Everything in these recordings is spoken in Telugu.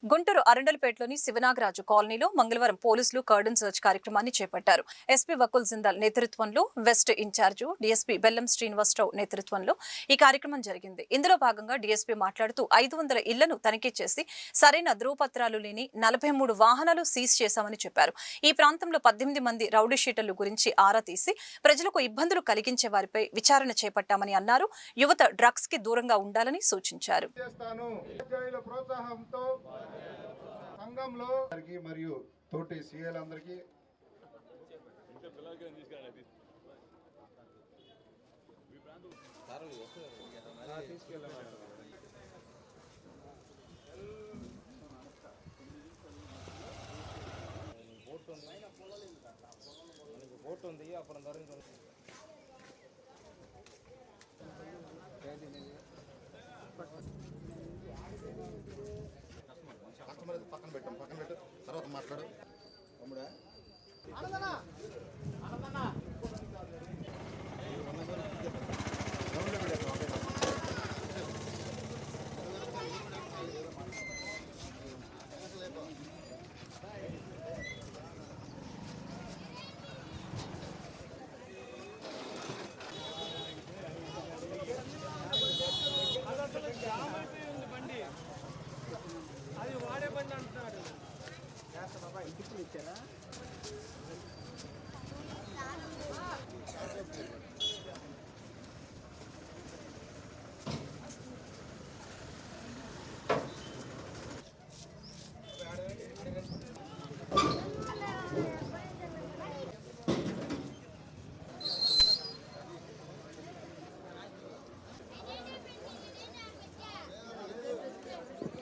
గుంటూరు అరండలపేటలోని శివనాగరాజు కాలనీలో మంగళవారం పోలీసులు కర్డన్ సర్చ్ కార్యక్రమాన్ని చేపట్టారు. ఎస్పీ వకుల్ జిందాల్ నేతృత్వంలో వెస్ట్ ఇన్ఛార్జి డీఎస్పీ బెల్లం శ్రీనివాసరావు నేతృత్వంలో ఈ కార్యక్రమం జరిగింది. ఇందులో భాగంగా డీఎస్పీ మాట్లాడుతూ 500 ఇళ్లను తనిఖీ చేసి సరైన ధృవపత్రాలు లేని 43 వాహనాలు సీజ్ చేశామని చెప్పారు. ఈ ప్రాంతంలో 18 మంది రౌడీ షీటర్ల గురించి ఆరా తీసి ప్రజలకు ఇబ్బందులు కలిగించే వారిపై విచారణ చేపట్టామని అన్నారు. యువత డ్రగ్స్ కి దూరంగా ఉండాలని సూచించారు. సంఘంలో మరియు తోటి సీఏలందరికీ బోట్ ఉంది అప్పుడు పక్కన పెట్టు తర్వాత మాట్లాడు. అది వాడే బండి అంటున్నాడు. ఇంటికి ఇచ్చారా?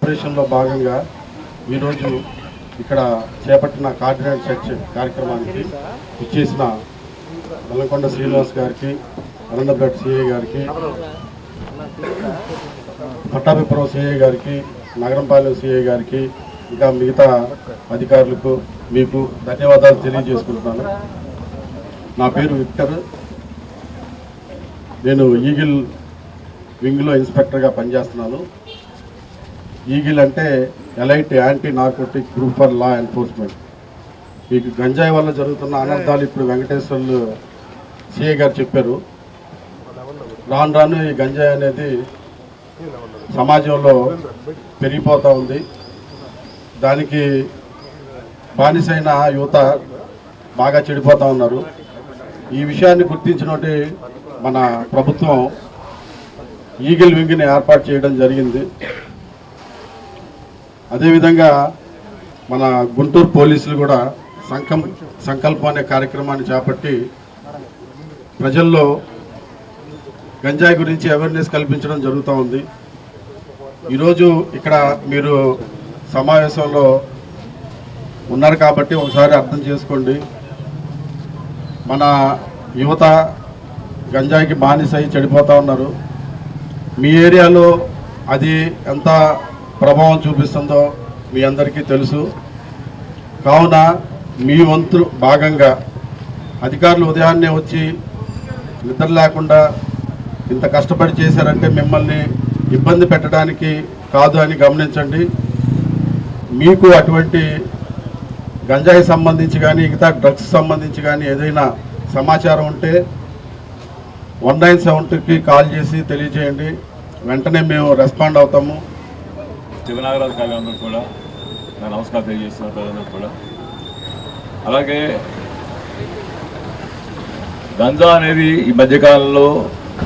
ఆపరేషన్లో భాగంగా ఈరోజు ఇక్కడ చేపట్టిన కార్డినెంట్ సెర్చ్ కార్యక్రమానికి ఇచ్చేసిన బెల్లంకొండ శ్రీనివాస్ గారికి, అరండలపేట సిఐ గారికి, పట్టాభిపురం సిఐ గారికి, నగరంపాలెం సిఐ గారికి, ఇంకా మిగతా అధికారులకు మీకు ధన్యవాదాలు తెలియజేసుకుంటున్నాను. నా పేరు విక్టర్. నేను ఈగిల్ వింగ్లో ఇన్స్పెక్టర్గా పనిచేస్తున్నాను. ఈగిల్ అంటే elite anti narcotic group for law enforcement. ఈ గంజాయి వల్ల జరుగుతున్న అనర్థాలు ఇప్పుడు వెంకటేశ్వర్లు సిఐ గారు చెప్పారు. రాను రాను ఈ గంజాయి అనేది సమాజంలో పెరిగిపోతూ ఉంది. దానికి బానిసైన యువత బాగా చెడిపోతూ ఉన్నారు. ఈ విషయాన్ని గుర్తించినట్టు మన ప్రభుత్వం ఈగిల్ వింగ్ని ఏర్పాటు చేయడం జరిగింది. అదేవిధంగా మన గుంటూరు పోలీసులు కూడా సంకల్పం అనే కార్యక్రమాన్ని చేపట్టి ప్రజల్లో గంజాయి గురించి అవేర్నెస్ కల్పించడం జరుగుతూ ఉంది. ఈరోజు ఇక్కడ మీరు సమావేశంలో ఉన్నారు కాబట్టి ఒకసారి అర్థం చేసుకోండి. మన యువత గంజాయికి బానిసై చెడిపోతూ ఉన్నారు. మీ ఏరియాలో అది ఎంత ప్రభావం చూపిస్తుందో మీ అందరికీ తెలుసు. కావున మీ వంతు భాగంగా అధికారులు ఉదయాన్నే వచ్చి నిద్ర లేకుండా ఇంత కష్టపడి చేశారంటే మిమ్మల్ని ఇబ్బంది పెట్టడానికి కాదు అని గమనించండి. మీకు అటువంటి గంజాయి సంబంధించి కానీ మిగతా డ్రగ్స్ సంబంధించి కానీ ఏదైనా సమాచారం ఉంటే 197కి కాల్ చేసి తెలియజేయండి. వెంటనే మేము రెస్పాండ్ అవుతాము. శివనాగరాజు కాలందరూ కూడా నా నమస్కారం తెలియజేస్తున్న ప్రజలందరూ కూడా. అలాగే గంజా అనేది ఈ మధ్యకాలంలో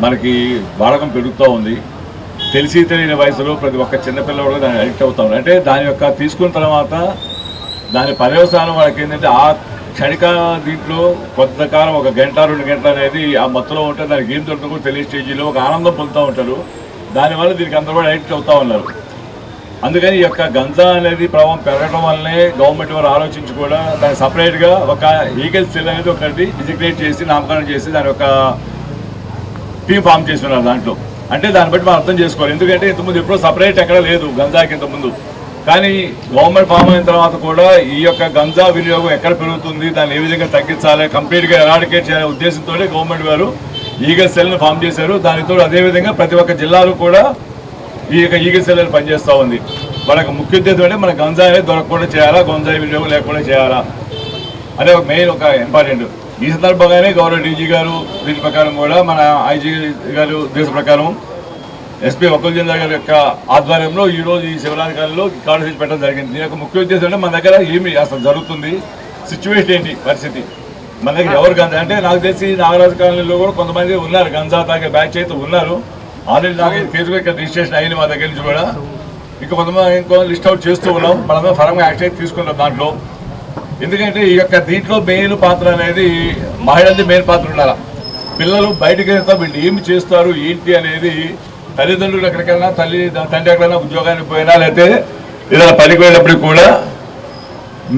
మనకి వాడకం పెరుగుతూ ఉంది. తెలిసి తెలియని వయసులో ప్రతి ఒక్క చిన్నపిల్లలు కూడా దాన్ని అడిక్ట్ అవుతా ఉన్నారు. అంటే దాని యొక్క తీసుకున్న తర్వాత దాని పర్యవసానం వాళ్ళకి ఏంటంటే ఆ క్షణిక దీంట్లో కొంతకాలం 1 గంట 2 గంటలు అనేది ఆ మత్తులో ఉంటే దానికి ఏం దొరుకుతుందో కూడా తెలియ స్టేజీలో ఒక ఆనందం పొందుతూ ఉంటారు. దానివల్ల దీనికి అందరూ కూడా అడిక్ట్ అవుతూ ఉన్నారు. అందుకని ఈ యొక్క గంజా అనేది ప్రభావం పెరగడం వల్లనే గవర్నమెంట్ వారు ఆలోచించి కూడా దాన్ని సపరేట్గా ఒక ఈగల్ సెల్ అనేది ఒకటి డిజిగ్నేట్ చేసి నామకరణం చేసి దాని ఒక టీమ్ ఫామ్ చేస్తున్నారు దాంట్లో. అంటే దాన్ని బట్టి మనం అర్థం చేసుకోవాలి. ఎందుకంటే ఇంతకుముందు ఎప్పుడో సపరేట్ ఎక్కడ లేదు గంజాకి ఇంతకుముందు. కానీ గవర్నమెంట్ ఫామ్ అయిన తర్వాత కూడా ఈ యొక్క గంజా వినియోగం ఎక్కడ పెరుగుతుంది, దాన్ని ఏ విధంగా తగ్గించాలి, కంప్లీట్గా ఎరాడికేట్ చేయాలనే ఉద్దేశంతో గవర్నమెంట్ వారు ఈగల్ సెల్ను ఫామ్ చేశారు. దానితో అదేవిధంగా ప్రతి ఒక్క జిల్లాలో కూడా ఈ యొక్క ఈగల్ సెల్ పనిచేస్తూ ఉంది. వాళ్ళకి ముఖ్య ఉద్దేశం అంటే మన గంజాయి అనేది దొరకకుండా చేయాలా, గంజాయి వినియోగం లేకుండా చేయాలా అనే ఒక మెయిన్ ఒక ఇంపార్టెంట్. ఈ సందర్భంగానే గౌరవ డీజీ గారు దీని ప్రకారం కూడా మన ఐజీ గారు దేశ ప్రకారం ఎస్పీ వకుల్ జిందాల్ గారి యొక్క ఆధ్వర్యంలో ఈరోజు ఈ శివరాత్రిలో కార్యక్రమం పెట్టడం జరిగింది. దీని యొక్క ముఖ్య ఉద్దేశం అంటే మన దగ్గర ఏమి అసలు జరుగుతుంది, సిచ్యువేషన్ ఏంటి, పరిస్థితి, మన దగ్గర ఎవరు గంజా అంటే నాకు తెలిసి నాగరాజు కాలనీలో కూడా కొంతమంది ఉన్నారు, గంజా తాగే బ్యాచ్ అయితే ఉన్నారు. ఆల్రెడీ నాకు కేసు ఇక్కడ రిజిస్ట్రేషన్ అయింది మా దగ్గర నుంచి కూడా. ఇంకా కొంతమంది ఇంకో లిస్ట్ అవుట్ చేస్తూ ఉన్నాం, మనమే ఫరంగా యాక్షన్ అయితే తీసుకున్నాం దాంట్లో. ఎందుకంటే ఈ యొక్క దీంట్లో మెయిన్ పాత్ర అనేది మహిళలది మెయిన్ పాత్ర ఉండాలి. పిల్లలు బయటకు వెళ్తా వీళ్ళు ఏమి చేస్తారు ఏంటి అనేది తల్లిదండ్రులు ఎక్కడికైనా తండ్రి ఎక్కడైనా ఉద్యోగానికి పోయినా లేకపోతే ఏదైనా పనికి వెళ్ళినప్పటికి కూడా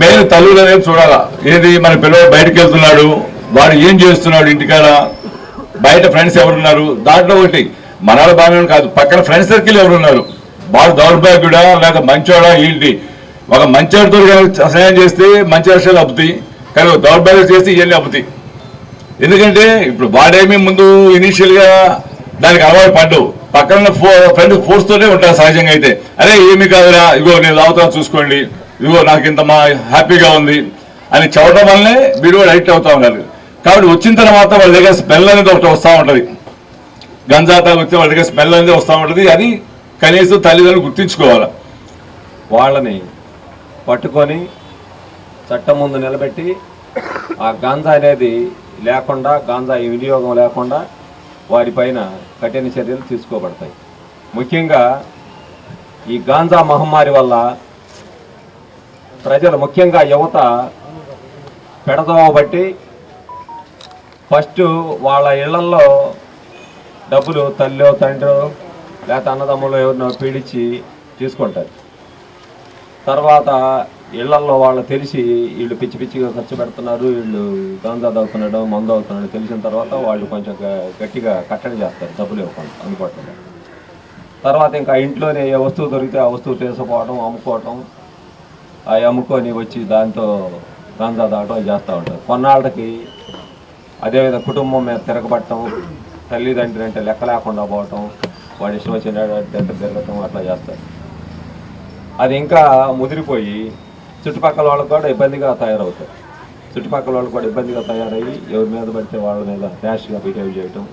మెయిన్ తల్లులు అనేది చూడాలా. ఏది మన పిల్లలు బయటకు వెళ్తున్నాడు, వాడు ఏం చేస్తున్నాడు, ఇంటికాడ బయట ఫ్రెండ్స్ ఎవరున్నారు, దాంట్లో ఒకటి మనవాళ్ళ బాగా కాదు పక్కన ఫ్రెండ్స్ సర్కిల్ ఎవరున్నారు, వాడు దౌర్భాగ్యుడా లేక మంచోడా ఏంటి. ఒక మంచివాడితో సహాయం చేస్తే మంచి విషయాలు అబ్బుతాయి, కానీ దౌర్భాగ్యం చేస్తే ఇవన్నీ అబ్బుతాయి. ఎందుకంటే ఇప్పుడు వాడేమీ ముందు ఇనీషియల్గా దానికి అలవాటు పడ్డావు, పక్కన ఫ్రెండ్ ఫోర్స్తోనే ఉంటారు సహజంగా. అయితే అరే ఏమి కాదురా, ఇగో నేను తాగుతాను చూసుకోండి, ఇగో నాకు ఇంత మా హ్యాపీగా ఉంది అని చెప్పడం వల్లనే మీరు కూడా అడిక్ట్ అవుతా ఉన్నారు. కాబట్టి వచ్చిన తర్వాత వాళ్ళ దగ్గర స్మెల్ అనేది ఒకటి వస్తూ ఉంటుంది, గంజా తాగితే వాళ్ళ దగ్గర స్మెల్ అనేది వస్తూ ఉంటుంది. అది కనీసం తల్లిదండ్రులు గుర్తించుకోవాలి. వాళ్ళని పట్టుకొని చట్టం ముందు నిలబెట్టి ఆ గాంజా అనేది లేకుండా, గాంజా వినియోగం లేకుండా వారిపైన కఠిన చర్యలు తీసుకోబడతాయి. ముఖ్యంగా ఈ గాంజా మహమ్మారి వల్ల ప్రజలు, ముఖ్యంగా యువత పెడదోవ బట్టి ఫస్ట్ వాళ్ళ ఇళ్లల్లో డబ్బులు తల్లి తండ్రి లేకపోతే అన్నదమ్ములు ఎవరినో పీడించి తీసుకుంటారు. తర్వాత ఇళ్లల్లో వాళ్ళు తెలిసి వీళ్ళు పిచ్చి పిచ్చిగా ఖర్చు పెడుతున్నారు, వీళ్ళు గాంజా తాగుతున్నాడు, మందు అవుతున్నాడు తెలిసిన తర్వాత వాళ్ళు కొంచెం గట్టిగా కట్టడి చేస్తారు, డబ్బులు ఇవ్వకుండా అందుబాటులో. తర్వాత ఇంకా ఇంట్లోనే ఏ వస్తువు దొరికితే ఆ వస్తువు తీసుకుపోవడం, అమ్ముకోవటం, అవి అమ్ముకొని వచ్చి దాంతో గాంజా తాగడం చేస్తూ ఉంటారు. కొన్నాళ్ళకి అదేవిధంగా కుటుంబం మీద తిరగబట్టడం, తల్లిదండ్రులు అంటే లెక్క లేకుండా పోవటం, వాడి ఇష్టం వచ్చిన దగ్గర తిరగటం అట్లా చేస్తారు. అది ఇంకా ముదిరిపోయి చుట్టుపక్కల వాళ్ళకు కూడా ఇబ్బందిగా తయారవుతారు. చుట్టుపక్కల వాళ్ళకు కూడా ఇబ్బందిగా తయారయ్యి ఎవరి మీద పడితే వాళ్ళ మీద ర్యాష్గా బిహేవ్ చేయటం,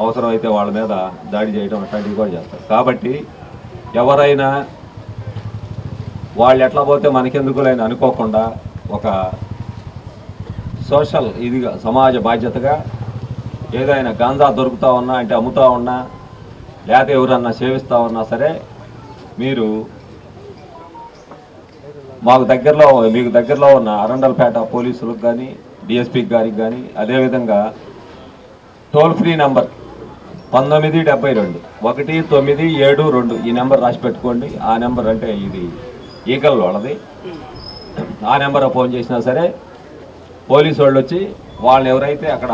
అవసరమైతే వాళ్ళ మీద దాడి చేయడం అట్లాంటివి కూడా చేస్తారు. కాబట్టి ఎవరైనా వాళ్ళు ఎట్లా పోతే మనకెందుకులేని అనుకోకుండా ఒక సోషల్ ఇదిగా సమాజ బాధ్యతగా ఏదైనా గాంజా దొరుకుతూ ఉన్నా అంటే అమ్ముతూ ఉన్నా లేకపోతే ఎవరన్నా సేవిస్తూ ఉన్నా సరే మీరు మీకు దగ్గరలో ఉన్న అరండల్పేట పోలీసులకు కానీ డిఎస్పీ గారికి కానీ అదేవిధంగా టోల్ ఫ్రీ నెంబర్ 1972 1972 ఈ నెంబర్ రాసి పెట్టుకోండి. ఆ నెంబర్ అంటే ఇది ఈగల్ వాళ్ళది. ఆ నెంబర్ ఫోన్ చేసినా సరే పోలీసు వాళ్ళు వచ్చి వాళ్ళని ఎవరైతే అక్కడ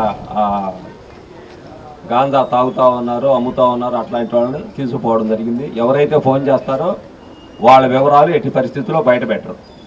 గాంజా తాగుతూ ఉన్నారో అమ్ముతూ ఉన్నారో అట్లాంటి వాళ్ళని తీసుకుపోవడం జరిగింది. ఎవరైతే ఫోన్ చేస్తారో వాళ్ళ వివరాలు ఎట్టి పరిస్థితుల్లో బయట పెట్టరు.